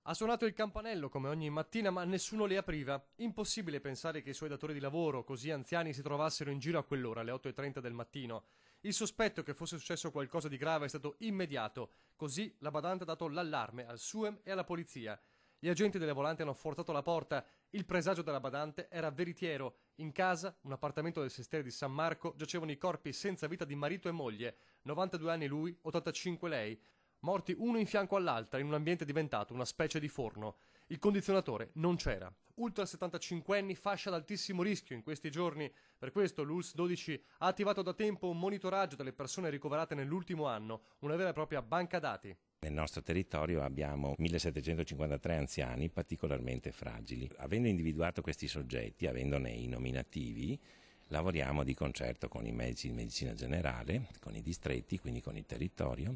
Ha suonato il campanello come ogni mattina, ma nessuno le apriva. Impossibile pensare che i suoi datori di lavoro, così anziani, si trovassero in giro a quell'ora, alle 8:30 del mattino. Il sospetto che fosse successo qualcosa di grave è stato immediato. Così la badante ha dato l'allarme al SUEM e alla polizia. Gli agenti delle volanti hanno forzato la porta. Il presagio della badante era veritiero. In casa, un appartamento del sestiere di San Marco, giacevano i corpi senza vita di marito e moglie. 92 anni lui, 85 lei. Morti uno in fianco all'altra in un ambiente diventato una specie di forno. Il condizionatore non c'era. Ultra 75enni, fascia ad altissimo rischio in questi giorni. Per questo l'ULSS 12 ha attivato da tempo un monitoraggio delle persone ricoverate nell'ultimo anno, una vera e propria banca dati. Nel nostro territorio abbiamo 1753 anziani particolarmente fragili. Avendo individuato questi soggetti, avendone i nominativi, lavoriamo di concerto con i medici di medicina generale, con i distretti, quindi con il territorio,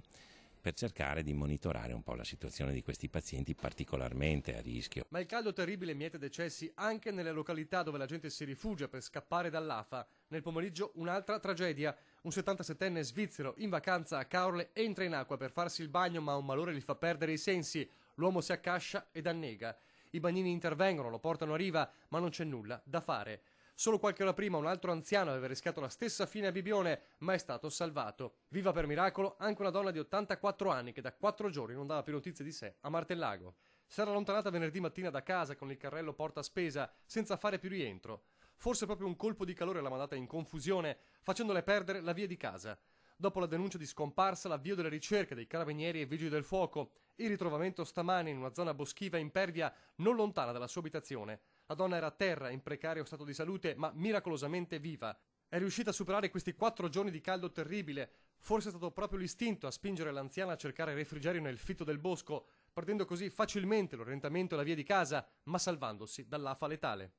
per cercare di monitorare un po' la situazione di questi pazienti particolarmente a rischio. Ma il caldo terribile miete decessi anche nelle località dove la gente si rifugia per scappare dall'afa. Nel pomeriggio un'altra tragedia. Un 77enne svizzero in vacanza a Caorle entra in acqua per farsi il bagno, ma un malore gli fa perdere i sensi. L'uomo si accascia ed annega. I bagnini intervengono, lo portano a riva, ma non c'è nulla da fare. Solo qualche ora prima un altro anziano aveva rischiato la stessa fine a Bibione, ma è stato salvato. Viva per miracolo anche una donna di 84 anni che da 4 giorni non dava più notizie di sé a Martellago. Si era allontanata venerdì mattina da casa con il carrello porta spesa senza fare più rientro. Forse proprio un colpo di calore l'ha mandata in confusione, facendole perdere la via di casa. Dopo la denuncia di scomparsa, l'avvio delle ricerche dei carabinieri e vigili del fuoco, il ritrovamento stamani in una zona boschiva impervia non lontana dalla sua abitazione. La donna era a terra, in precario stato di salute, ma miracolosamente viva. È riuscita a superare questi 4 giorni di caldo terribile. Forse è stato proprio l'istinto a spingere l'anziana a cercare refrigerio nel fitto del bosco, perdendo così facilmente l'orientamento e la via di casa, ma salvandosi dall'afa letale.